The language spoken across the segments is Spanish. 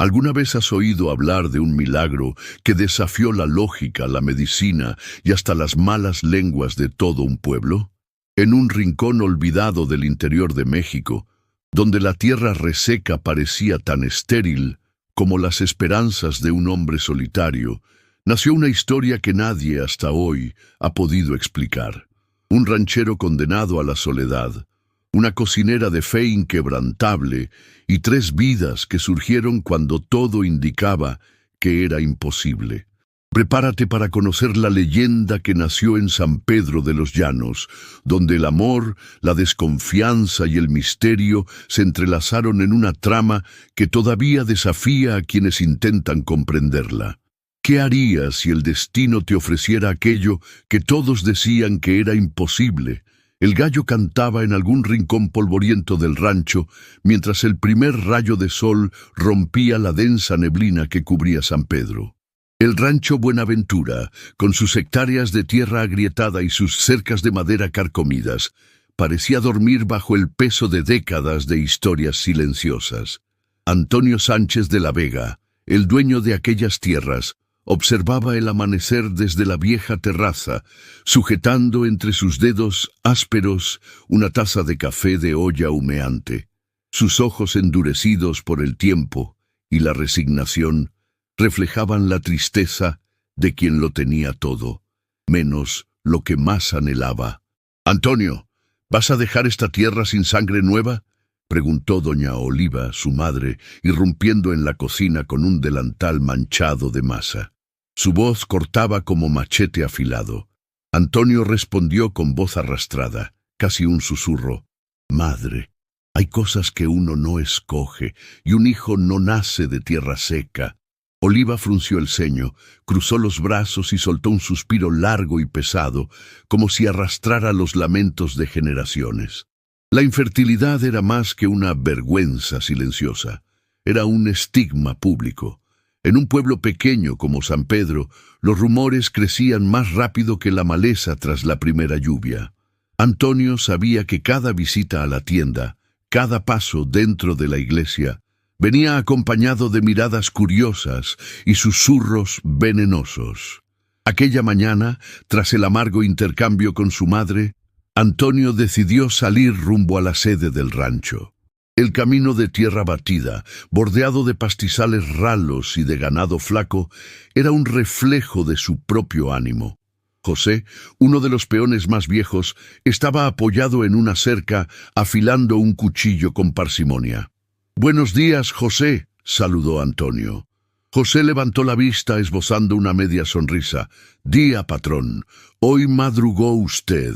¿Alguna vez has oído hablar de un milagro que desafió la lógica, la medicina y hasta las malas lenguas de todo un pueblo? En un rincón olvidado del interior de México, donde la tierra reseca parecía tan estéril como las esperanzas de un hombre solitario, nació una historia que nadie hasta hoy ha podido explicar. Un ranchero condenado a la soledad, una cocinera de fe inquebrantable y 3 vidas que surgieron cuando todo indicaba que era imposible. Prepárate para conocer la leyenda que nació en San Pedro de los Llanos, donde el amor, la desconfianza y el misterio se entrelazaron en una trama que todavía desafía a quienes intentan comprenderla. ¿Qué harías si el destino te ofreciera aquello que todos decían que era imposible? El gallo cantaba en algún rincón polvoriento del rancho, mientras el primer rayo de sol rompía la densa neblina que cubría San Pedro. El rancho Buenaventura, con sus hectáreas de tierra agrietada y sus cercas de madera carcomidas, parecía dormir bajo el peso de décadas de historias silenciosas. Antonio Sánchez de la Vega, el dueño de aquellas tierras, observaba el amanecer desde la vieja terraza, sujetando entre sus dedos ásperos una taza de café de olla humeante. Sus ojos endurecidos por el tiempo y la resignación reflejaban la tristeza de quien lo tenía todo, menos lo que más anhelaba. «Antonio, ¿vas a dejar esta tierra sin sangre nueva?», preguntó doña Oliva, su madre, irrumpiendo en la cocina con un delantal manchado de masa. Su voz cortaba como machete afilado. Antonio respondió con voz arrastrada, casi un susurro. «Madre, hay cosas que uno no escoge, y un hijo no nace de tierra seca». Oliva frunció el ceño, cruzó los brazos y soltó un suspiro largo y pesado, como si arrastrara los lamentos de generaciones. La infertilidad era más que una vergüenza silenciosa, era un estigma público. En un pueblo pequeño como San Pedro, los rumores crecían más rápido que la maleza tras la primera lluvia. Antonio sabía que cada visita a la tienda, cada paso dentro de la iglesia, venía acompañado de miradas curiosas y susurros venenosos. Aquella mañana, tras el amargo intercambio con su madre, Antonio decidió salir rumbo a la sede del rancho. El camino de tierra batida, bordeado de pastizales ralos y de ganado flaco, era un reflejo de su propio ánimo. José, uno de los peones más viejos, estaba apoyado en una cerca, afilando un cuchillo con parsimonia. «Buenos días, José», saludó Antonio. José levantó la vista esbozando una media sonrisa. «Día, patrón, hoy madrugó usted».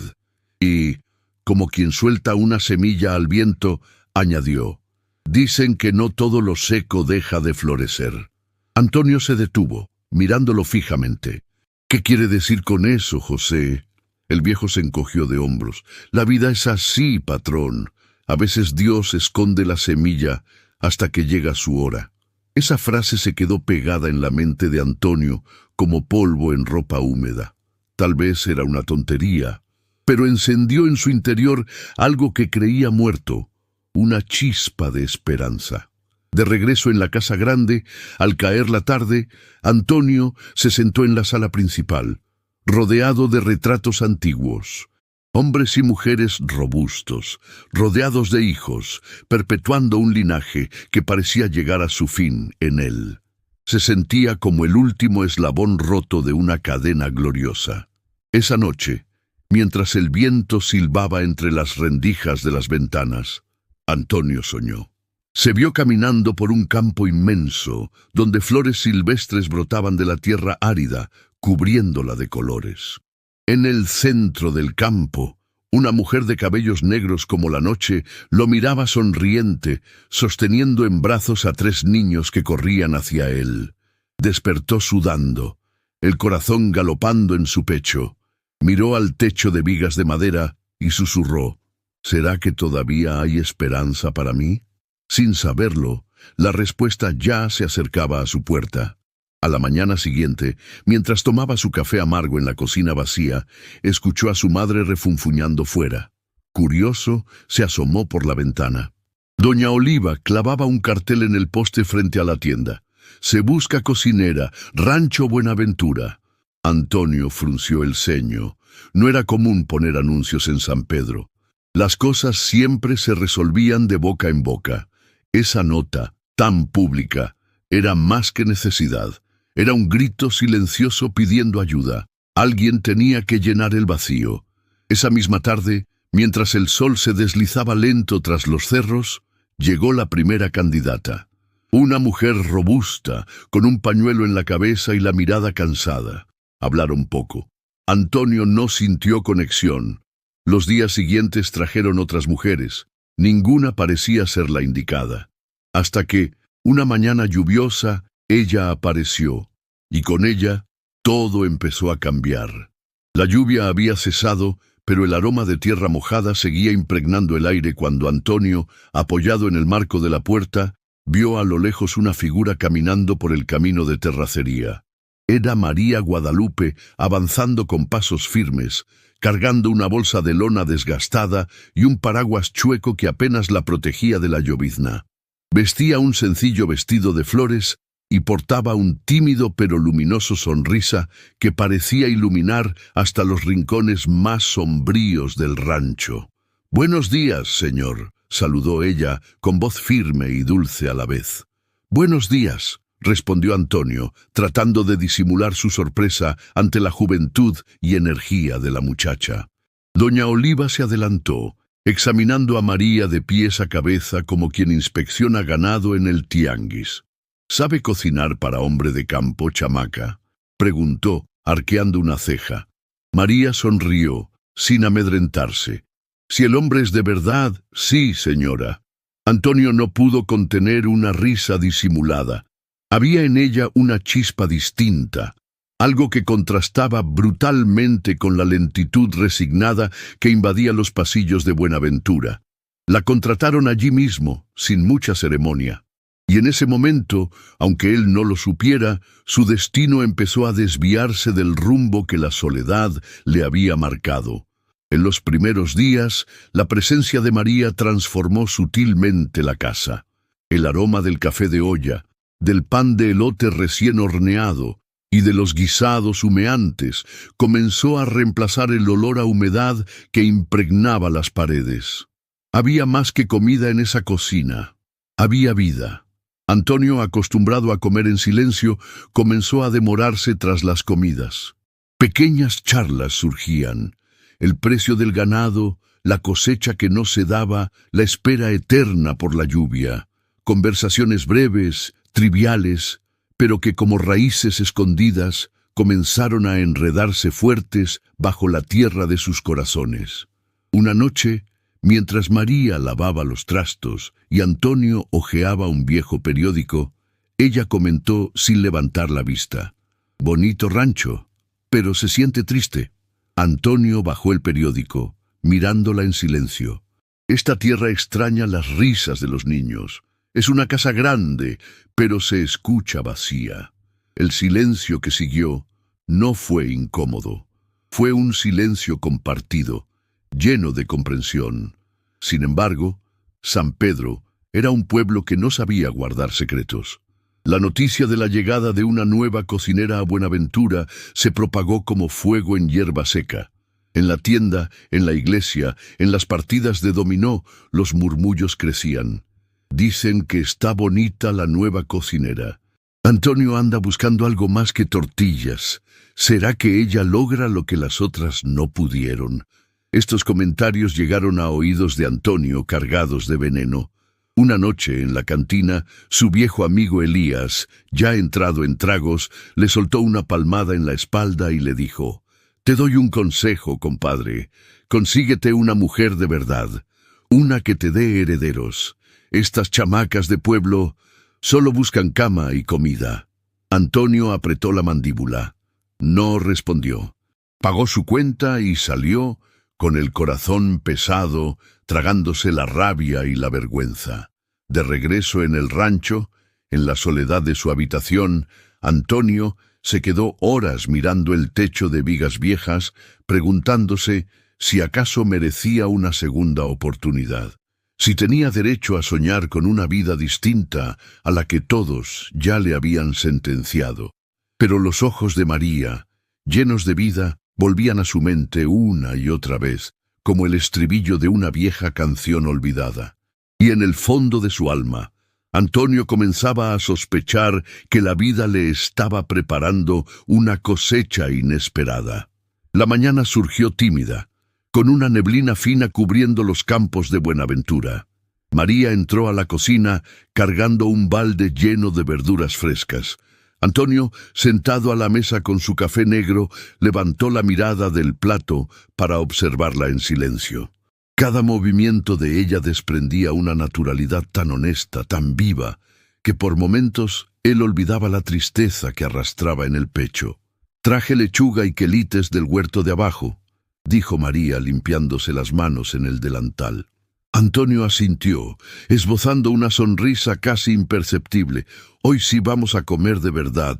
Y, como quien suelta una semilla al viento, añadió: «Dicen que no todo lo seco deja de florecer». Antonio se detuvo, mirándolo fijamente. «¿Qué quiere decir con eso, José?». El viejo se encogió de hombros. «La vida es así, patrón. A veces Dios esconde la semilla hasta que llega su hora». Esa frase se quedó pegada en la mente de Antonio como polvo en ropa húmeda. Tal vez era una tontería, pero encendió en su interior algo que creía muerto, una chispa de esperanza. De regreso en la casa grande, al caer la tarde, Antonio se sentó en la sala principal, rodeado de retratos antiguos. Hombres y mujeres robustos, rodeados de hijos, perpetuando un linaje que parecía llegar a su fin en él. Se sentía como el último eslabón roto de una cadena gloriosa. Esa noche, mientras el viento silbaba entre las rendijas de las ventanas, Antonio soñó. Se vio caminando por un campo inmenso, donde flores silvestres brotaban de la tierra árida, cubriéndola de colores. En el centro del campo, una mujer de cabellos negros como la noche lo miraba sonriente, sosteniendo en brazos a 3 niños que corrían hacia él. Despertó sudando, el corazón galopando en su pecho. Miró al techo de vigas de madera y susurró: «¿Será que todavía hay esperanza para mí?». Sin saberlo, la respuesta ya se acercaba a su puerta. A la mañana siguiente, mientras tomaba su café amargo en la cocina vacía, escuchó a su madre refunfuñando fuera. Curioso, se asomó por la ventana. Doña Oliva clavaba un cartel en el poste frente a la tienda. Se busca cocinera, Rancho Buenaventura. Antonio frunció el ceño. No era común poner anuncios en San Pedro. Las cosas siempre se resolvían de boca en boca. Esa nota, tan pública, era más que necesidad. Era un grito silencioso pidiendo ayuda. Alguien tenía que llenar el vacío. Esa misma tarde, mientras el sol se deslizaba lento tras los cerros, llegó la primera candidata. Una mujer robusta, con un pañuelo en la cabeza y la mirada cansada. Hablaron poco. Antonio no sintió conexión. Los días siguientes trajeron otras mujeres. Ninguna parecía ser la indicada. Hasta que, una mañana lluviosa, ella apareció. Y con ella, todo empezó a cambiar. La lluvia había cesado, pero el aroma de tierra mojada seguía impregnando el aire cuando Antonio, apoyado en el marco de la puerta, vio a lo lejos una figura caminando por el camino de terracería. Era María Guadalupe, avanzando con pasos firmes, cargando una bolsa de lona desgastada y un paraguas chueco que apenas la protegía de la llovizna. Vestía un sencillo vestido de flores y portaba un tímido pero luminoso sonrisa que parecía iluminar hasta los rincones más sombríos del rancho. «Buenos días, señor», saludó ella con voz firme y dulce a la vez. «Buenos días», respondió Antonio, tratando de disimular su sorpresa ante la juventud y energía de la muchacha. Doña Oliva se adelantó, examinando a María de pies a cabeza como quien inspecciona ganado en el tianguis. «¿Sabe cocinar para hombre de campo, chamaca?», preguntó, arqueando una ceja. María sonrió, sin amedrentarse. «Si el hombre es de verdad, sí, señora». Antonio no pudo contener una risa disimulada. Había en ella una chispa distinta, algo que contrastaba brutalmente con la lentitud resignada que invadía los pasillos de Buenaventura. La contrataron allí mismo, sin mucha ceremonia. Y en ese momento, aunque él no lo supiera, su destino empezó a desviarse del rumbo que la soledad le había marcado. En los primeros días, la presencia de María transformó sutilmente la casa. El aroma del café de olla, del pan de elote recién horneado y de los guisados humeantes comenzó a reemplazar el olor a humedad que impregnaba las paredes. Había más que comida en esa cocina. Había vida. Antonio, acostumbrado a comer en silencio, comenzó a demorarse tras las comidas. Pequeñas charlas surgían. El precio del ganado, la cosecha que no se daba, la espera eterna por la lluvia. Conversaciones breves, triviales, pero que como raíces escondidas comenzaron a enredarse fuertes bajo la tierra de sus corazones. Una noche, mientras María lavaba los trastos y Antonio hojeaba un viejo periódico, ella comentó sin levantar la vista: «Bonito rancho, pero se siente triste». Antonio bajó el periódico, mirándola en silencio. «Esta tierra extraña las risas de los niños. Es una casa grande, pero se escucha vacía». El silencio que siguió no fue incómodo. Fue un silencio compartido, lleno de comprensión. Sin embargo, San Pedro era un pueblo que no sabía guardar secretos. La noticia de la llegada de una nueva cocinera a Buenaventura se propagó como fuego en hierba seca. En la tienda, en la iglesia, en las partidas de dominó, los murmullos crecían. «Dicen que está bonita la nueva cocinera. Antonio anda buscando algo más que tortillas. ¿Será que ella logra lo que las otras no pudieron?». Estos comentarios llegaron a oídos de Antonio cargados de veneno. Una noche, en la cantina, su viejo amigo Elías, ya entrado en tragos, le soltó una palmada en la espalda y le dijo: «Te doy un consejo, compadre. Consíguete una mujer de verdad, una que te dé herederos. Estas chamacas de pueblo solo buscan cama y comida». Antonio apretó la mandíbula. No respondió. Pagó su cuenta y salió, con el corazón pesado, tragándose la rabia y la vergüenza. De regreso en el rancho, en la soledad de su habitación, Antonio se quedó horas mirando el techo de vigas viejas, preguntándose si acaso merecía una segunda oportunidad. si tenía derecho a soñar con una vida distinta a la que todos ya le habían sentenciado. Pero los ojos de María, llenos de vida, volvían a su mente una y otra vez, como el estribillo de una vieja canción olvidada. Y en el fondo de su alma, Antonio comenzaba a sospechar que la vida le estaba preparando una cosecha inesperada. La mañana surgió tímida, con una neblina fina cubriendo los campos de Buenaventura. María entró a la cocina cargando un balde lleno de verduras frescas. Antonio, sentado a la mesa con su café negro, levantó la mirada del plato para observarla en silencio. Cada movimiento de ella desprendía una naturalidad tan honesta, tan viva, que por momentos él olvidaba la tristeza que arrastraba en el pecho. «Traje lechuga y quelites del huerto de abajo», dijo María limpiándose las manos en el delantal. Antonio asintió, esbozando una sonrisa casi imperceptible. «Hoy sí vamos a comer de verdad».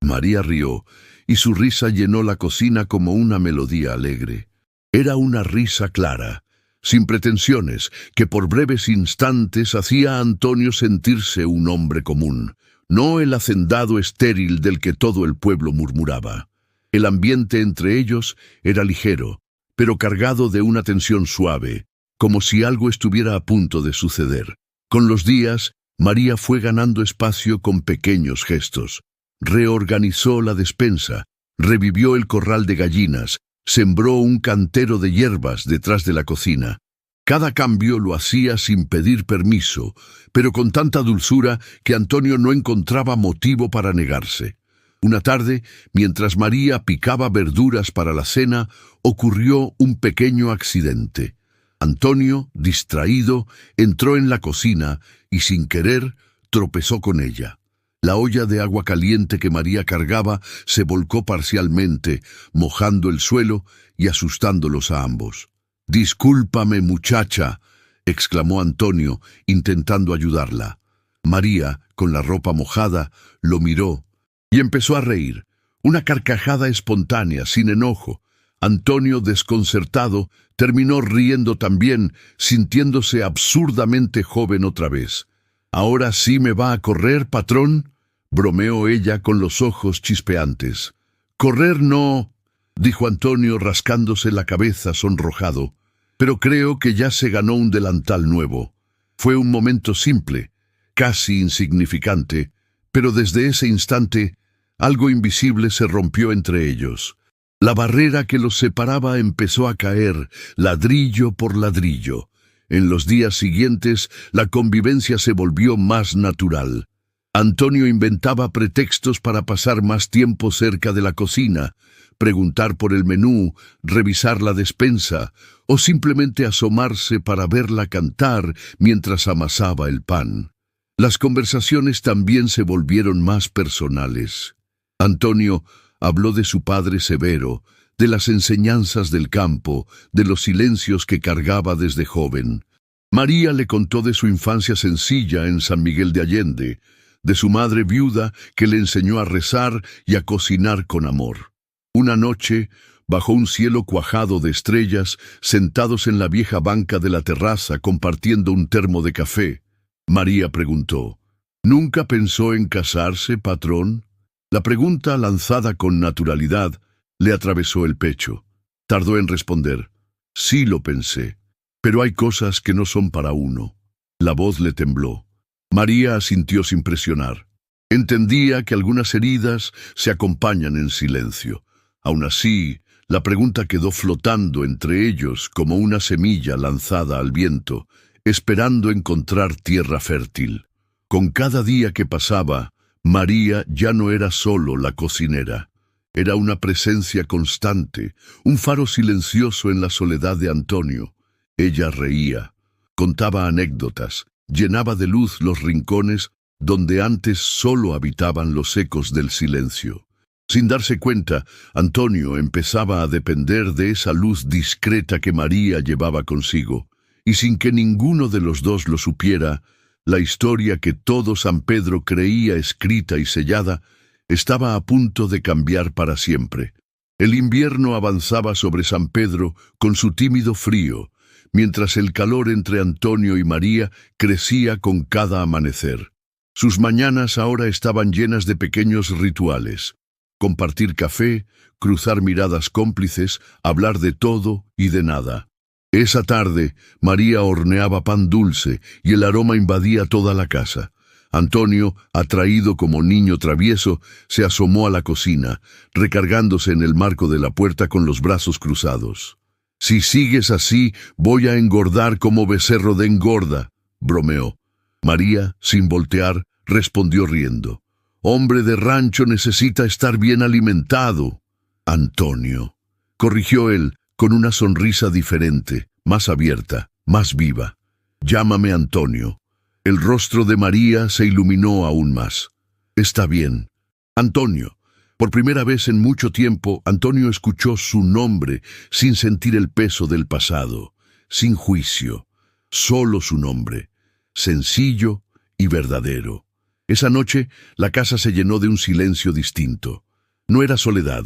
María rió, y su risa llenó la cocina como una melodía alegre. Era una risa clara, sin pretensiones, que por breves instantes hacía a Antonio sentirse un hombre común, no el hacendado estéril del que todo el pueblo murmuraba. El ambiente entre ellos era ligero, pero cargado de una tensión suave, como si algo estuviera a punto de suceder. Con los días, María fue ganando espacio con pequeños gestos. Reorganizó la despensa, revivió el corral de gallinas, sembró un cantero de hierbas detrás de la cocina. Cada cambio lo hacía sin pedir permiso, pero con tanta dulzura que Antonio no encontraba motivo para negarse. Una tarde, mientras María picaba verduras para la cena, ocurrió un pequeño accidente. Antonio, distraído, entró en la cocina y, sin querer, tropezó con ella. La olla de agua caliente que María cargaba se volcó parcialmente, mojando el suelo y asustándolos a ambos. «Discúlpame, muchacha», exclamó Antonio, intentando ayudarla. María, con la ropa mojada, lo miró y empezó a reír. Una carcajada espontánea, sin enojo. Antonio, desconcertado, terminó riendo también, sintiéndose absurdamente joven otra vez. «¿Ahora sí me va a correr, patrón?», bromeó ella con los ojos chispeantes. «Correr no», dijo Antonio rascándose la cabeza sonrojado, «pero creo que ya se ganó un delantal nuevo». Fue un momento simple, casi insignificante, pero desde ese instante algo invisible se rompió entre ellos. La barrera que los separaba empezó a caer, ladrillo por ladrillo. En los días siguientes, la convivencia se volvió más natural. Antonio inventaba pretextos para pasar más tiempo cerca de la cocina, preguntar por el menú, revisar la despensa, o simplemente asomarse para verla cantar mientras amasaba el pan. Las conversaciones también se volvieron más personales. Antonio habló de su padre severo, de las enseñanzas del campo, de los silencios que cargaba desde joven. María le contó de su infancia sencilla en San Miguel de Allende, de su madre viuda que le enseñó a rezar y a cocinar con amor. Una noche, bajo un cielo cuajado de estrellas, sentados en la vieja banca de la terraza compartiendo un termo de café, María preguntó: «¿Nunca pensó en casarse, patrón?». La pregunta, lanzada con naturalidad, le atravesó el pecho. Tardó en responder: «Sí lo pensé, pero hay cosas que no son para uno». La voz le tembló. María asintió sin presionar. Entendía que algunas heridas se acompañan en silencio. Aún así, la pregunta quedó flotando entre ellos como una semilla lanzada al viento, esperando encontrar tierra fértil. Con cada día que pasaba, María ya no era solo la cocinera. Era una presencia constante, un faro silencioso en la soledad de Antonio. Ella reía, contaba anécdotas, llenaba de luz los rincones donde antes solo habitaban los ecos del silencio. Sin darse cuenta, Antonio empezaba a depender de esa luz discreta que María llevaba consigo, y sin que ninguno de los dos lo supiera, la historia que todo San Pedro creía escrita y sellada estaba a punto de cambiar para siempre. El invierno avanzaba sobre San Pedro con su tímido frío, mientras el calor entre Antonio y María crecía con cada amanecer. Sus mañanas ahora estaban llenas de pequeños rituales: compartir café, cruzar miradas cómplices, hablar de todo y de nada. Esa tarde, María horneaba pan dulce y el aroma invadía toda la casa. Antonio, atraído como niño travieso, se asomó a la cocina, recargándose en el marco de la puerta con los brazos cruzados. «Si sigues así, voy a engordar como becerro de engorda», bromeó. María, sin voltear, respondió riendo: «Hombre de rancho necesita estar bien alimentado». «Antonio», corrigió él, con una sonrisa diferente, más abierta, más viva. «Llámame Antonio». El rostro de María se iluminó aún más. «Está bien, Antonio». Por primera vez en mucho tiempo, Antonio escuchó su nombre sin sentir el peso del pasado, sin juicio, solo su nombre, sencillo y verdadero. Esa noche, la casa se llenó de un silencio distinto. No era soledad,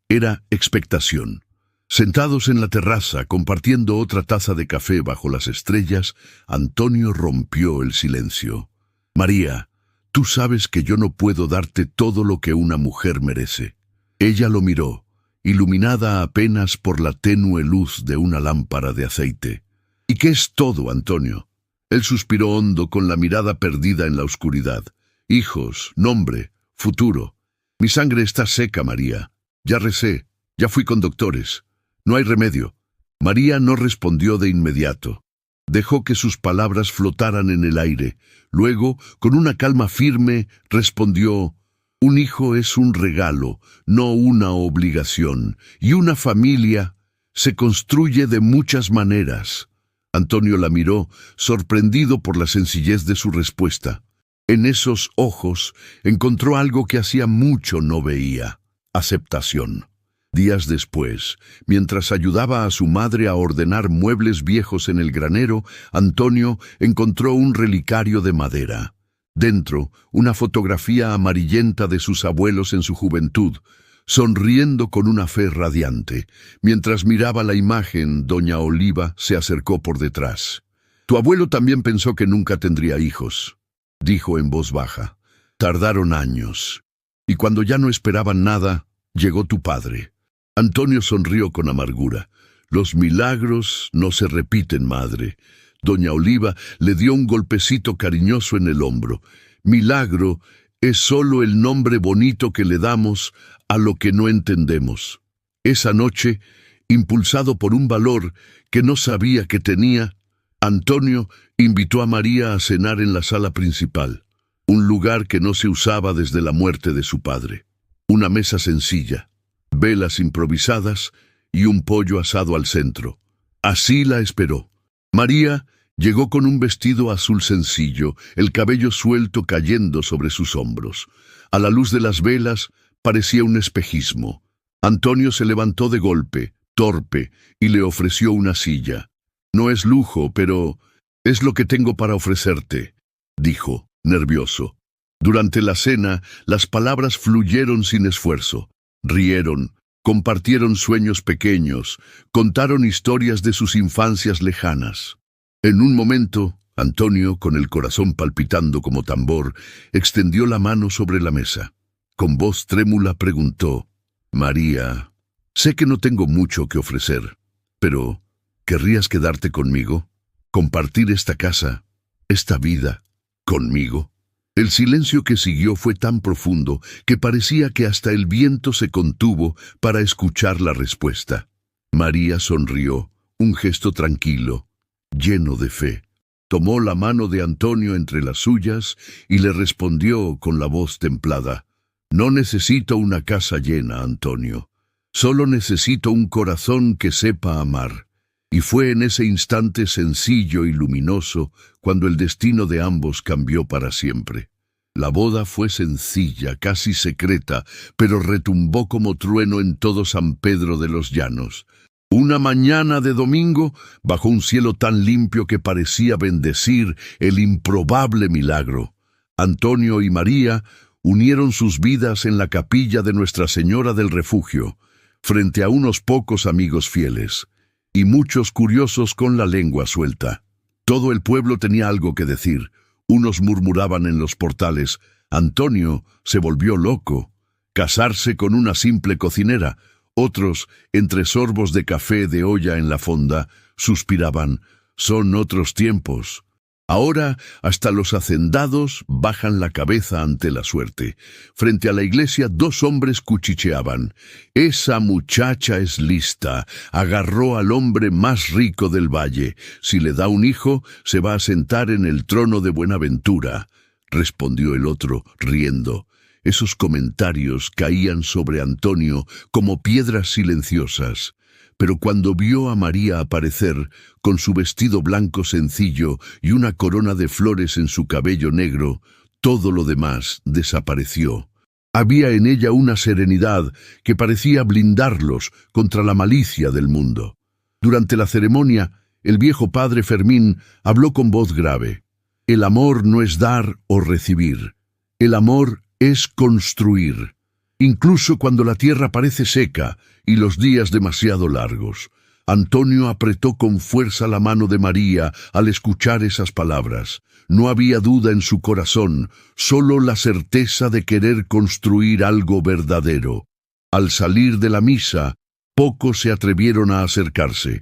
era expectación. Sentados en la terraza, compartiendo otra taza de café bajo las estrellas, Antonio rompió el silencio. «María, tú sabes que yo no puedo darte todo lo que una mujer merece». Ella lo miró, iluminada apenas por la tenue luz de una lámpara de aceite. «¿Y qué es todo, Antonio?». Él suspiró hondo con la mirada perdida en la oscuridad. «Hijos, nombre, futuro. Mi sangre está seca, María. Ya recé, ya fui con doctores. No hay remedio». María no respondió de inmediato. Dejó que sus palabras flotaran en el aire. Luego, con una calma firme, respondió: «Un hijo es un regalo, no una obligación, y una familia se construye de muchas maneras». Antonio la miró, sorprendido por la sencillez de su respuesta. En esos ojos encontró algo que hacía mucho no veía: aceptación. Días después, mientras ayudaba a su madre a ordenar muebles viejos en el granero, Antonio encontró un relicario de madera. Dentro, una fotografía amarillenta de sus abuelos en su juventud, sonriendo con una fe radiante. Mientras miraba la imagen, doña Oliva se acercó por detrás. «Tu abuelo también pensó que nunca tendría hijos», dijo en voz baja. «Tardaron años. Y cuando ya no esperaban nada, llegó tu padre». Antonio sonrió con amargura. «Los milagros no se repiten, madre». Doña Oliva le dio un golpecito cariñoso en el hombro. «Milagro es solo el nombre bonito que le damos a lo que no entendemos». Esa noche, impulsado por un valor que no sabía que tenía, Antonio invitó a María a cenar en la sala principal, un lugar que no se usaba desde la muerte de su padre. Una mesa sencilla, velas improvisadas y un pollo asado al centro. Así la esperó. María llegó con un vestido azul sencillo, el cabello suelto cayendo sobre sus hombros. A la luz de las velas parecía un espejismo. Antonio se levantó de golpe, torpe, y le ofreció una silla. «No es lujo, pero es lo que tengo para ofrecerte», dijo, nervioso. Durante la cena, las palabras fluyeron sin esfuerzo. Rieron, compartieron sueños pequeños, contaron historias de sus infancias lejanas. En un momento, Antonio, con el corazón palpitando como tambor, extendió la mano sobre la mesa. Con voz trémula preguntó: «María, sé que no tengo mucho que ofrecer, pero ¿querrías quedarte conmigo? ¿Compartir esta casa, esta vida, conmigo?». El silencio que siguió fue tan profundo que parecía que hasta el viento se contuvo para escuchar la respuesta. María sonrió, un gesto tranquilo, lleno de fe. Tomó la mano de Antonio entre las suyas y le respondió con la voz templada: «No necesito una casa llena, Antonio. Solo necesito un corazón que sepa amar». Y fue en ese instante sencillo y luminoso cuando el destino de ambos cambió para siempre. La boda fue sencilla, casi secreta, pero retumbó como trueno en todo San Pedro de los Llanos. Una mañana de domingo, bajo un cielo tan limpio que parecía bendecir el improbable milagro, Antonio y María unieron sus vidas en la capilla de Nuestra Señora del Refugio, frente a unos pocos amigos fieles. y muchos curiosos con la lengua suelta. Todo el pueblo tenía algo que decir. Unos murmuraban en los portales: Antonio se volvió loco. Casarse con una simple cocinera. Otros, entre sorbos de café de olla en la fonda, suspiraban: son otros tiempos. Ahora hasta los hacendados bajan la cabeza ante la suerte. Frente a la iglesia 2 hombres cuchicheaban. Esa muchacha es lista. Agarró al hombre más rico del valle. Si le da un hijo, se va a sentar en el trono de Buenaventura, respondió el otro, riendo. Esos comentarios caían sobre Antonio como piedras silenciosas. Pero cuando vio a María aparecer, con su vestido blanco sencillo y una corona de flores en su cabello negro, todo lo demás desapareció. Había en ella una serenidad que parecía blindarlos contra la malicia del mundo. Durante la ceremonia, el viejo padre Fermín habló con voz grave. El amor no es dar o recibir. El amor es construir. Incluso cuando la tierra parece seca y los días demasiado largos. Antonio apretó con fuerza la mano de María al escuchar esas palabras. No había duda en su corazón, solo la certeza de querer construir algo verdadero. Al salir de la misa, pocos se atrevieron a acercarse.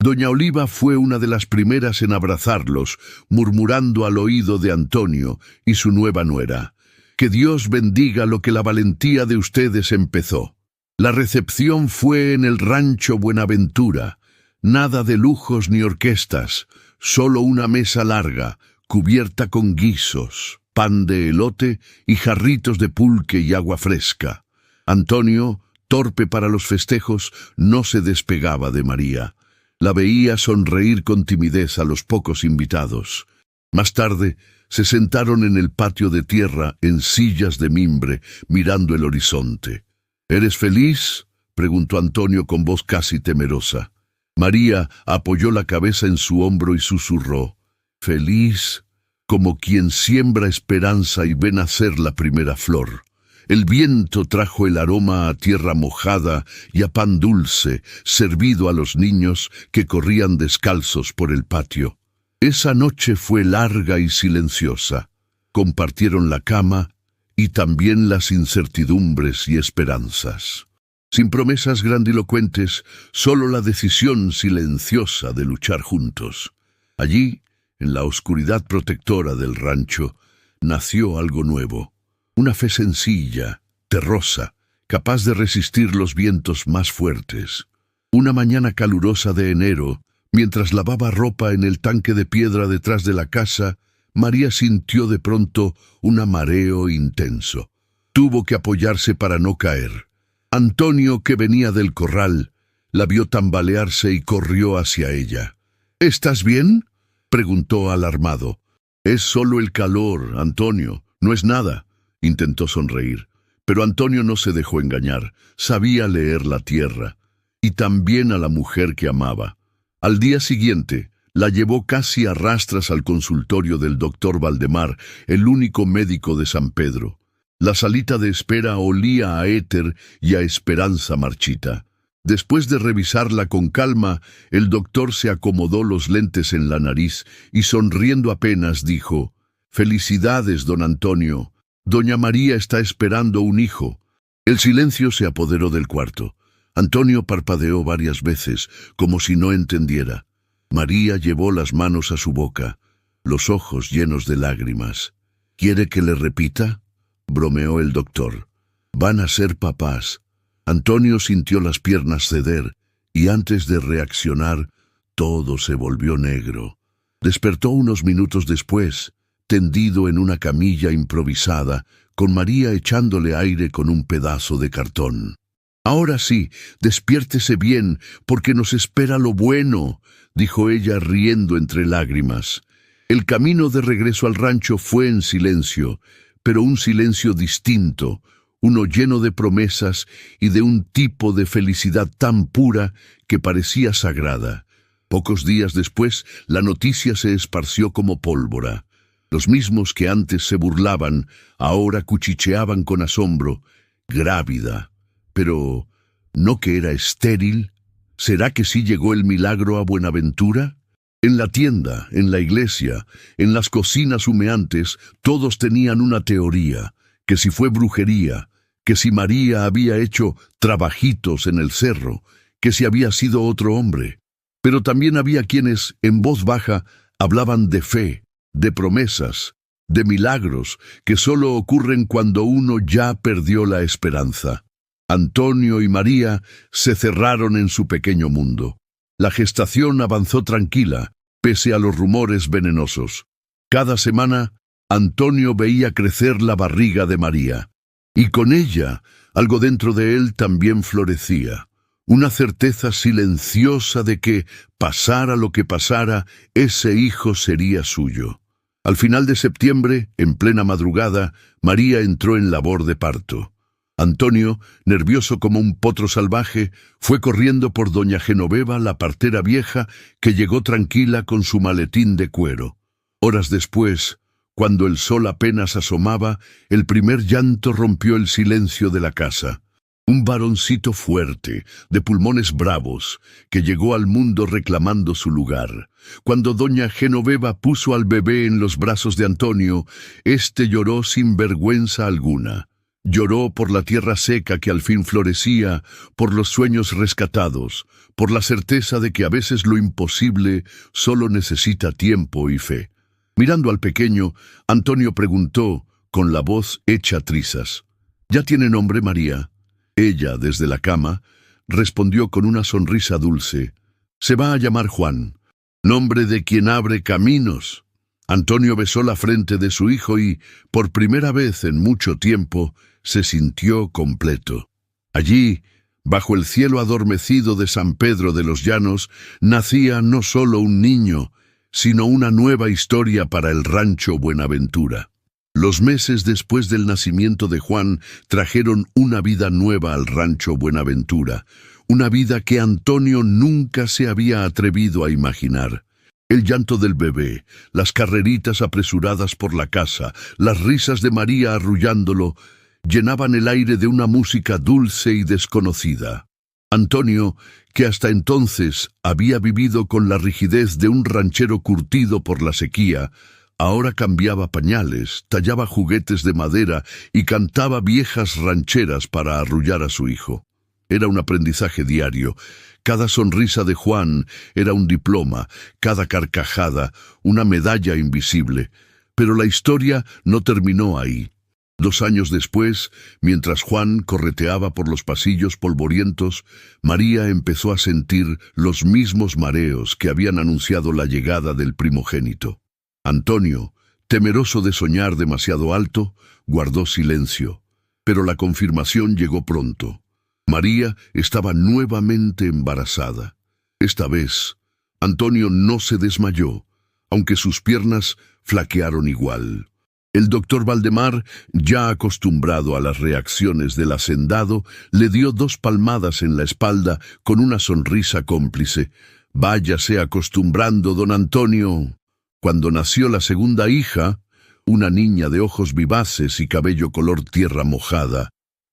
Doña Oliva fue una de las primeras en abrazarlos, murmurando al oído de Antonio y su nueva nuera: que Dios bendiga lo que la valentía de ustedes empezó. La recepción fue en el rancho Buenaventura. Nada de lujos ni orquestas, solo una mesa larga, cubierta con guisos, pan de elote y jarritos de pulque y agua fresca. Antonio, torpe para los festejos, no se despegaba de María. La veía sonreír con timidez a los pocos invitados. Más tarde, se sentaron en el patio de tierra en sillas de mimbre, mirando el horizonte. ¿Eres feliz?, preguntó Antonio con voz casi temerosa. María apoyó la cabeza en su hombro y susurró: feliz, como quien siembra esperanza y ve nacer la primera flor. El viento trajo el aroma a tierra mojada y a pan dulce, servido a los niños que corrían descalzos por el patio. Esa noche fue larga y silenciosa. Compartieron la cama y también las incertidumbres y esperanzas. Sin promesas grandilocuentes, solo la decisión silenciosa de luchar juntos. Allí, en la oscuridad protectora del rancho, nació algo nuevo. Una fe sencilla, terrosa, capaz de resistir los vientos más fuertes. Una mañana calurosa de enero, mientras lavaba ropa en el tanque de piedra detrás de la casa, María sintió de pronto un mareo intenso. Tuvo que apoyarse para no caer. Antonio, que venía del corral, la vio tambalearse y corrió hacia ella. ¿Estás bien?, preguntó alarmado. Es solo el calor, Antonio, no es nada. Intentó sonreír, pero Antonio no se dejó engañar. Sabía leer la tierra, y también a la mujer que amaba. Al día siguiente, la llevó casi a rastras al consultorio del doctor Valdemar, el único médico de San Pedro. La salita de espera olía a éter y a esperanza marchita. Después de revisarla con calma, el doctor se acomodó los lentes en la nariz y sonriendo apenas dijo: «Felicidades, don Antonio. Doña María está esperando un hijo». El silencio se apoderó del cuarto. Antonio parpadeó varias veces, como si no entendiera. María llevó las manos a su boca, los ojos llenos de lágrimas. «¿Quiere que le repita?», bromeó el doctor. «Van a ser papás». Antonio sintió las piernas ceder, y antes de reaccionar, todo se volvió negro. Despertó unos minutos después, tendido en una camilla improvisada, con María echándole aire con un pedazo de cartón. «Ahora sí, despiértese bien, porque nos espera lo bueno», dijo ella riendo entre lágrimas. El camino de regreso al rancho fue en silencio, pero un silencio distinto, uno lleno de promesas y de un tipo de felicidad tan pura que parecía sagrada. Pocos días después, la noticia se esparció como pólvora. Los mismos que antes se burlaban, ahora cuchicheaban con asombro. Grávida. Pero, ¿no que era estéril? ¿Será que sí llegó el milagro a Buenaventura? En la tienda, en la iglesia, en las cocinas humeantes, todos tenían una teoría, que si fue brujería, que si María había hecho trabajitos en el cerro, que si había sido otro hombre. Pero también había quienes, en voz baja, hablaban de fe, de promesas, de milagros que solo ocurren cuando uno ya perdió la esperanza. Antonio y María se cerraron en su pequeño mundo. La gestación avanzó tranquila, pese a los rumores venenosos. Cada semana, Antonio veía crecer la barriga de María. Y con ella, algo dentro de él también florecía. Una certeza silenciosa de que, pasara lo que pasara, ese hijo sería suyo. Al final de septiembre, en plena madrugada, María entró en labor de parto. Antonio, nervioso como un potro salvaje, fue corriendo por doña Genoveva, la partera vieja, que llegó tranquila con su maletín de cuero. Horas después, cuando el sol apenas asomaba, el primer llanto rompió el silencio de la casa. Un varoncito fuerte, de pulmones bravos, que llegó al mundo reclamando su lugar. Cuando doña Genoveva puso al bebé en los brazos de Antonio, éste lloró sin vergüenza alguna. Lloró por la tierra seca que al fin florecía, por los sueños rescatados, por la certeza de que a veces lo imposible solo necesita tiempo y fe. Mirando al pequeño, Antonio preguntó, con la voz hecha trizas, ¿ya tiene nombre, María? Ella, desde la cama, respondió con una sonrisa dulce, se va a llamar Juan, nombre de quien abre caminos. Antonio besó la frente de su hijo y, por primera vez en mucho tiempo, se sintió completo. Allí, bajo el cielo adormecido de San Pedro de los Llanos, nacía no solo un niño, sino una nueva historia para el rancho Buenaventura. Los meses después del nacimiento de Juan trajeron una vida nueva al rancho Buenaventura, una vida que Antonio nunca se había atrevido a imaginar. El llanto del bebé, las carreritas apresuradas por la casa, las risas de María arrullándolo, llenaban el aire de una música dulce y desconocida. Antonio, que hasta entonces había vivido con la rigidez de un ranchero curtido por la sequía, ahora cambiaba pañales, tallaba juguetes de madera y cantaba viejas rancheras para arrullar a su hijo. Era un aprendizaje diario. Cada sonrisa de Juan era un diploma, cada carcajada una medalla invisible. Pero la historia no terminó ahí. 2 años después, mientras Juan correteaba por los pasillos polvorientos, María empezó a sentir los mismos mareos que habían anunciado la llegada del primogénito. Antonio, temeroso de soñar demasiado alto, guardó silencio, pero la confirmación llegó pronto. María estaba nuevamente embarazada. Esta vez, Antonio no se desmayó, aunque sus piernas flaquearon igual. El doctor Valdemar, ya acostumbrado a las reacciones del hacendado, le dio 2 palmadas en la espalda con una sonrisa cómplice. «Váyase acostumbrando, don Antonio». Cuando nació la segunda hija, una niña de ojos vivaces y cabello color tierra mojada,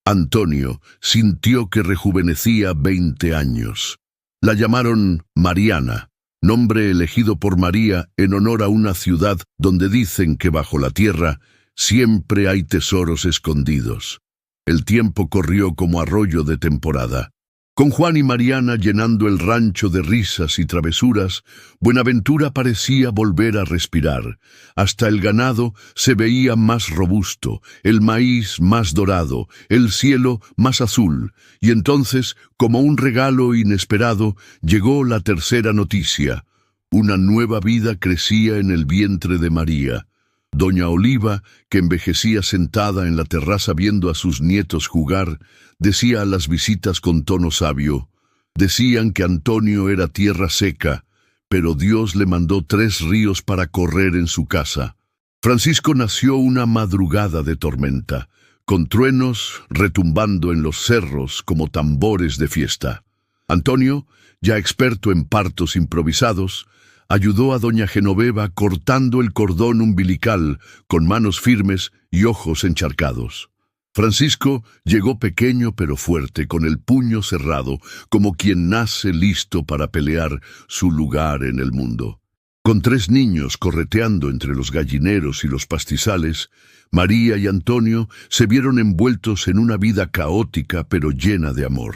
Antonio sintió que rejuvenecía 20 años. La llamaron Mariana, nombre elegido por María en honor a una ciudad donde dicen que bajo la tierra siempre hay tesoros escondidos. El tiempo corrió como arroyo de temporada. Con Juan y Mariana llenando el rancho de risas y travesuras, Buenaventura parecía volver a respirar. Hasta el ganado se veía más robusto, el maíz más dorado, el cielo más azul. Y entonces, como un regalo inesperado, llegó la tercera noticia. Una nueva vida crecía en el vientre de María. Doña Oliva, que envejecía sentada en la terraza viendo a sus nietos jugar, decía a las visitas con tono sabio, decían que Antonio era tierra seca, pero Dios le mandó 3 ríos para correr en su casa. Francisco nació una madrugada de tormenta, con truenos retumbando en los cerros como tambores de fiesta. Antonio, ya experto en partos improvisados, ayudó a doña Genoveva cortando el cordón umbilical con manos firmes y ojos encharcados. Francisco llegó pequeño pero fuerte, con el puño cerrado, como quien nace listo para pelear su lugar en el mundo. Con 3 niños correteando entre los gallineros y los pastizales, María y Antonio se vieron envueltos en una vida caótica pero llena de amor.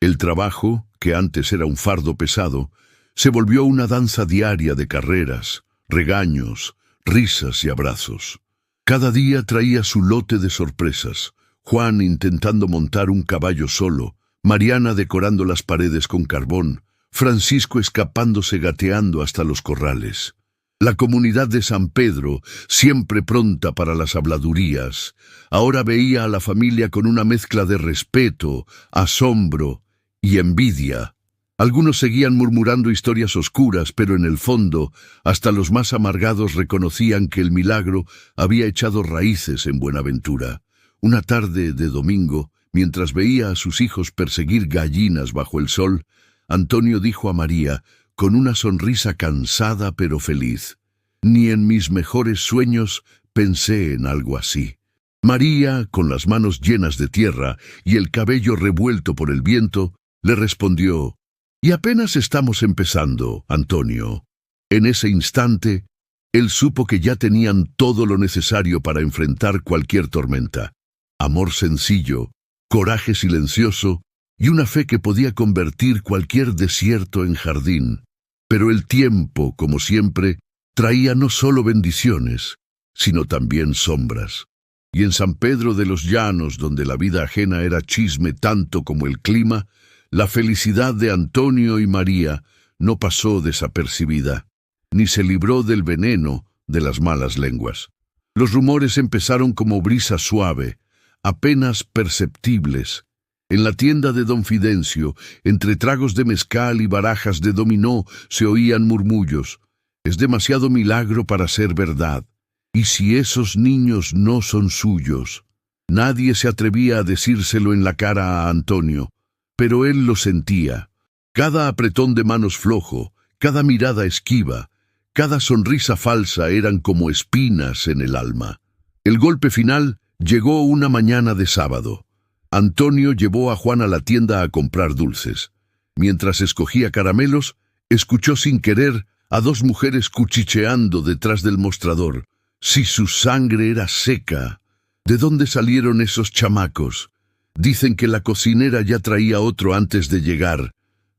El trabajo, que antes era un fardo pesado, se volvió una danza diaria de carreras, regaños, risas y abrazos. Cada día traía su lote de sorpresas: Juan intentando montar un caballo solo, Mariana decorando las paredes con carbón, Francisco escapándose gateando hasta los corrales. La comunidad de San Pedro, siempre pronta para las habladurías, ahora veía a la familia con una mezcla de respeto, asombro y envidia. Algunos seguían murmurando historias oscuras, pero en el fondo, hasta los más amargados reconocían que el milagro había echado raíces en Buenaventura. Una tarde de domingo, mientras veía a sus hijos perseguir gallinas bajo el sol, Antonio dijo a María, con una sonrisa cansada pero feliz: «Ni en mis mejores sueños pensé en algo así». María, con las manos llenas de tierra y el cabello revuelto por el viento, le respondió: «Y apenas estamos empezando, Antonio». En ese instante, él supo que ya tenían todo lo necesario para enfrentar cualquier tormenta: amor sencillo, coraje silencioso y una fe que podía convertir cualquier desierto en jardín. Pero el tiempo, como siempre, traía no solo bendiciones, sino también sombras. Y en San Pedro de los Llanos, donde la vida ajena era chisme tanto como el clima, la felicidad de Antonio y María no pasó desapercibida, ni se libró del veneno de las malas lenguas. Los rumores empezaron como brisa suave, apenas perceptibles. En la tienda de don Fidencio, entre tragos de mezcal y barajas de dominó, se oían murmullos: «Es demasiado milagro para ser verdad. ¿Y si esos niños no son suyos?». Nadie se atrevía a decírselo en la cara a Antonio, pero él lo sentía. Cada apretón de manos flojo, cada mirada esquiva, cada sonrisa falsa eran como espinas en el alma. El golpe final llegó una mañana de sábado. Antonio llevó a Juan a la tienda a comprar dulces. Mientras escogía caramelos, escuchó sin querer a 2 mujeres cuchicheando detrás del mostrador. Si su sangre era seca, ¿de dónde salieron esos chamacos? Dicen que la cocinera ya traía otro antes de llegar.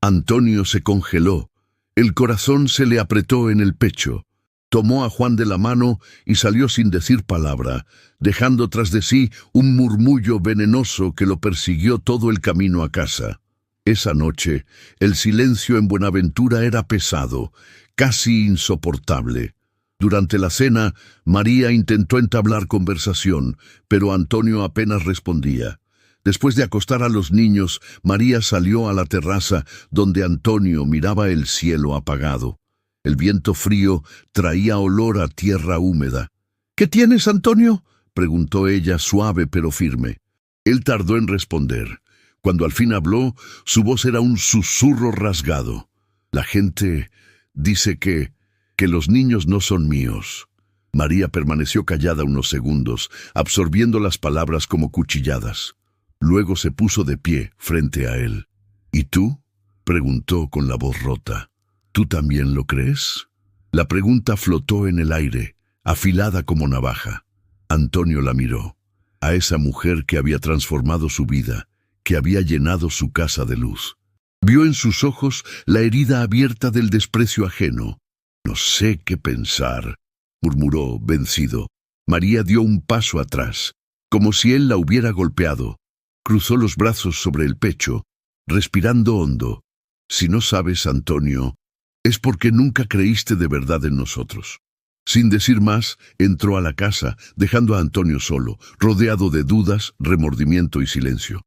Antonio se congeló. El corazón se le apretó en el pecho. Tomó a Juan de la mano y salió sin decir palabra, dejando tras de sí un murmullo venenoso que lo persiguió todo el camino a casa. Esa noche, el silencio en Buenaventura era pesado, casi insoportable. Durante la cena, María intentó entablar conversación, pero Antonio apenas respondía. Después de acostar a los niños, María salió a la terraza, donde Antonio miraba el cielo apagado. El viento frío traía olor a tierra húmeda. «¿Qué tienes, Antonio?», preguntó ella, suave pero firme. Él tardó en responder. Cuando al fin habló, su voz era un susurro rasgado. «La gente dice que los niños no son míos». María permaneció callada unos segundos, absorbiendo las palabras como cuchilladas. Luego se puso de pie frente a él. «¿Y tú?», preguntó con la voz rota. «¿Tú también lo crees?». La pregunta flotó en el aire, afilada como navaja. Antonio la miró. A esa mujer que había transformado su vida, que había llenado su casa de luz. Vio en sus ojos la herida abierta del desprecio ajeno. «No sé qué pensar», murmuró, vencido. María dio un paso atrás, como si él la hubiera golpeado. Cruzó los brazos sobre el pecho, respirando hondo. «Si no sabes, Antonio, es porque nunca creíste de verdad en nosotros». Sin decir más, entró a la casa, dejando a Antonio solo, rodeado de dudas, remordimiento y silencio.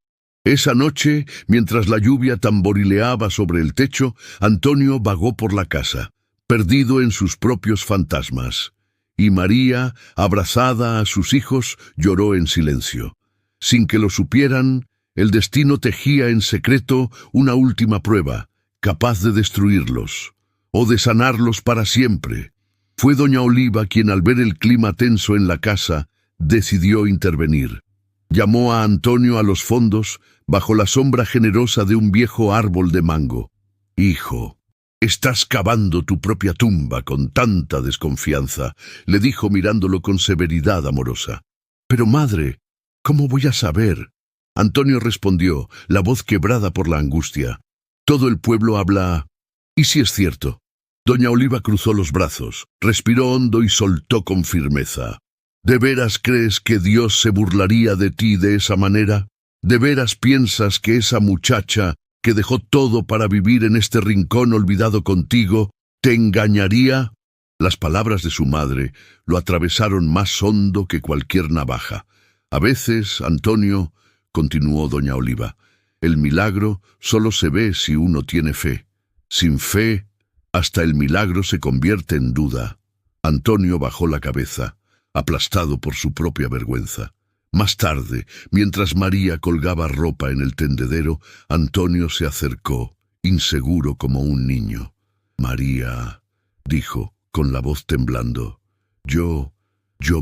Esa noche, mientras la lluvia tamborileaba sobre el techo, Antonio vagó por la casa, perdido en sus propios fantasmas. Y María, abrazada a sus hijos, lloró en silencio. Sin que lo supieran, el destino tejía en secreto una última prueba, capaz de destruirlos, o de sanarlos para siempre. Fue doña Oliva quien, al ver el clima tenso en la casa, decidió intervenir. Llamó a Antonio a los fondos, bajo la sombra generosa de un viejo árbol de mango. «Hijo, estás cavando tu propia tumba con tanta desconfianza», le dijo mirándolo con severidad amorosa. «Pero madre, ¿cómo voy a saber?». Antonio respondió, la voz quebrada por la angustia. «Todo el pueblo habla. ¿Y si es cierto?». Doña Oliva cruzó los brazos, respiró hondo y soltó con firmeza. «¿De veras crees que Dios se burlaría de ti de esa manera? ¿De veras piensas que esa muchacha, que dejó todo para vivir en este rincón olvidado contigo, te engañaría?». Las palabras de su madre lo atravesaron más hondo que cualquier navaja. «A veces, Antonio», continuó doña Oliva, «el milagro solo se ve si uno tiene fe. Sin fe, hasta el milagro se convierte en duda». Antonio bajó la cabeza, aplastado por su propia vergüenza. Más tarde, mientras María colgaba ropa en el tendedero, Antonio se acercó, inseguro como un niño. «María», dijo, con la voz temblando, yo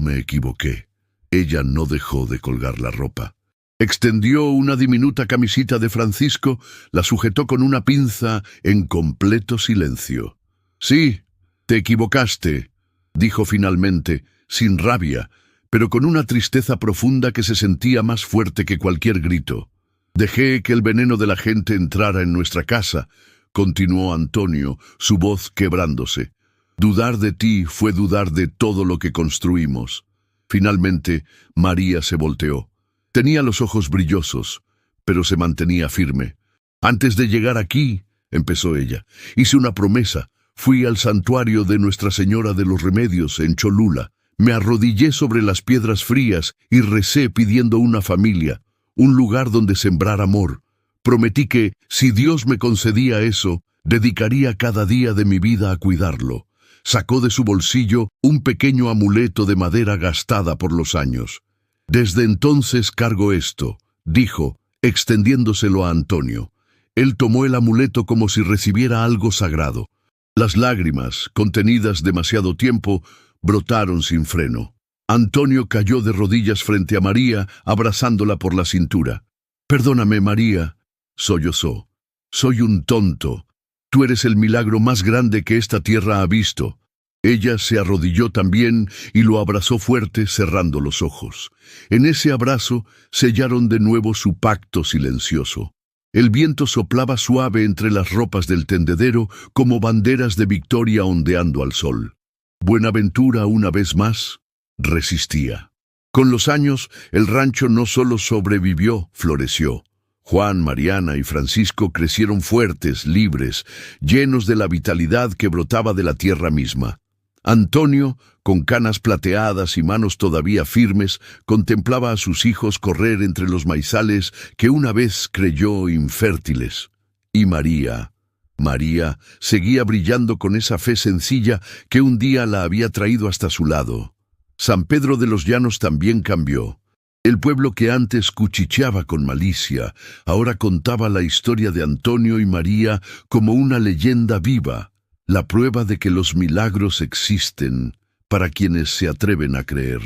me equivoqué». Ella no dejó de colgar la ropa. Extendió una diminuta camisita de Francisco, la sujetó con una pinza en completo silencio. «Sí, te equivocaste», dijo finalmente, sin rabia, pero con una tristeza profunda que se sentía más fuerte que cualquier grito. «Dejé que el veneno de la gente entrara en nuestra casa», continuó Antonio, su voz quebrándose. «Dudar de ti fue dudar de todo lo que construimos». Finalmente, María se volteó. Tenía los ojos brillosos, pero se mantenía firme. «Antes de llegar aquí», empezó ella, «hice una promesa. Fui al santuario de Nuestra Señora de los Remedios en Cholula. Me arrodillé sobre las piedras frías y recé pidiendo una familia, un lugar donde sembrar amor. Prometí que, si Dios me concedía eso, dedicaría cada día de mi vida a cuidarlo». Sacó de su bolsillo un pequeño amuleto de madera gastada por los años. «Desde entonces cargo esto», dijo, extendiéndoselo a Antonio. Él tomó el amuleto como si recibiera algo sagrado. Las lágrimas, contenidas demasiado tiempo, brotaron sin freno. Antonio cayó de rodillas frente a María, abrazándola por la cintura. «Perdóname, María», sollozó. «Soy un tonto. Tú eres el milagro más grande que esta tierra ha visto». Ella se arrodilló también y lo abrazó fuerte, cerrando los ojos. En ese abrazo sellaron de nuevo su pacto silencioso. El viento soplaba suave entre las ropas del tendedero como banderas de victoria ondeando al sol. Buenaventura, una vez más, resistía. Con los años, el rancho no solo sobrevivió, floreció. Juan, Mariana y Francisco crecieron fuertes, libres, llenos de la vitalidad que brotaba de la tierra misma. Antonio, con canas plateadas y manos todavía firmes, contemplaba a sus hijos correr entre los maizales que una vez creyó infértiles. Y María seguía brillando con esa fe sencilla que un día la había traído hasta su lado. San Pedro de los Llanos también cambió. El pueblo que antes cuchicheaba con malicia, ahora contaba la historia de Antonio y María como una leyenda viva, la prueba de que los milagros existen para quienes se atreven a creer.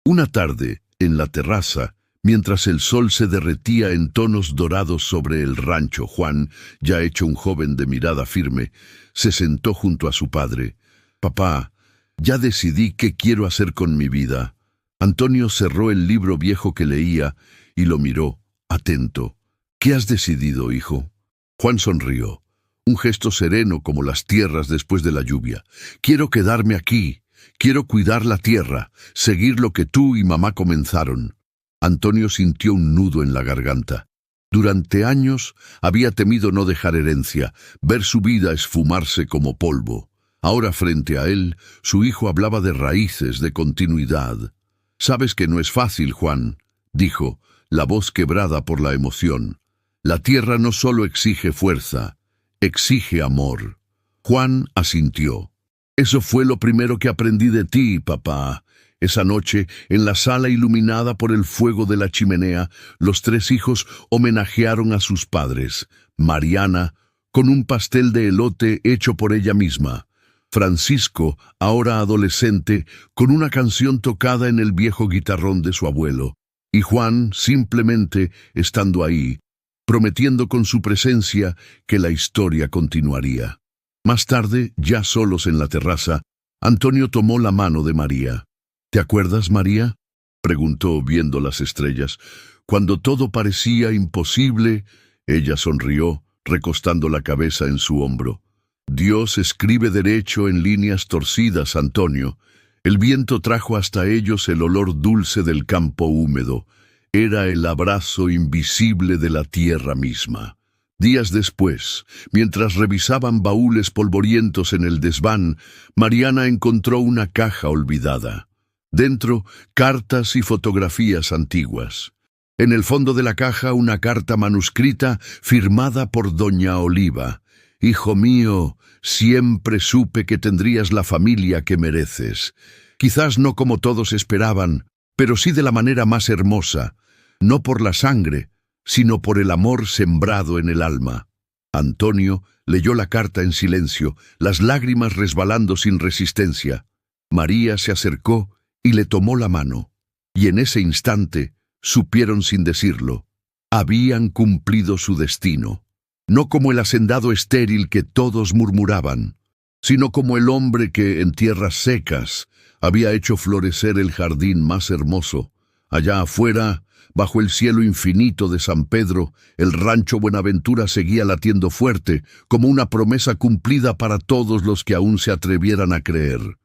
Una tarde, en la terraza, mientras el sol se derretía en tonos dorados sobre el rancho, Juan, ya hecho un joven de mirada firme, se sentó junto a su padre. «Papá, ya decidí qué quiero hacer con mi vida». Antonio cerró el libro viejo que leía y lo miró, atento. «¿Qué has decidido, hijo?». Juan sonrió, un gesto sereno como las tierras después de la lluvia. «Quiero quedarme aquí, quiero cuidar la tierra, seguir lo que tú y mamá comenzaron». Antonio sintió un nudo en la garganta. Durante años había temido no dejar herencia, ver su vida esfumarse como polvo. Ahora frente a él, su hijo hablaba de raíces, de continuidad. «Sabes que no es fácil, Juan», dijo, la voz quebrada por la emoción. «La tierra no solo exige fuerza, exige amor». Juan asintió. «Eso fue lo primero que aprendí de ti, papá». Esa noche, en la sala iluminada por el fuego de la chimenea, los tres hijos homenajearon a sus padres. Mariana, con un pastel de elote hecho por ella misma. Francisco, ahora adolescente, con una canción tocada en el viejo guitarrón de su abuelo. Y Juan, simplemente estando ahí, prometiendo con su presencia que la historia continuaría. Más tarde, ya solos en la terraza, Antonio tomó la mano de María. ¿Te acuerdas, María?, preguntó viendo las estrellas. Cuando todo parecía imposible, ella sonrió, recostando la cabeza en su hombro. Dios escribe derecho en líneas torcidas, Antonio. El viento trajo hasta ellos el olor dulce del campo húmedo. Era el abrazo invisible de la tierra misma. Días después, mientras revisaban baúles polvorientos en el desván, Mariana encontró una caja olvidada. Dentro, cartas y fotografías antiguas. En el fondo de la caja, una carta manuscrita firmada por Doña Oliva. «Hijo mío, siempre supe que tendrías la familia que mereces. Quizás no como todos esperaban, pero sí de la manera más hermosa, no por la sangre, sino por el amor sembrado en el alma». Antonio leyó la carta en silencio, las lágrimas resbalando sin resistencia. María se acercó y le tomó la mano, y en ese instante supieron sin decirlo, habían cumplido su destino, no como el hacendado estéril que todos murmuraban, sino como el hombre que en tierras secas había hecho florecer el jardín más hermoso. Allá afuera, bajo el cielo infinito de San Pedro, el rancho Buenaventura seguía latiendo fuerte, como una promesa cumplida para todos los que aún se atrevieran a creer.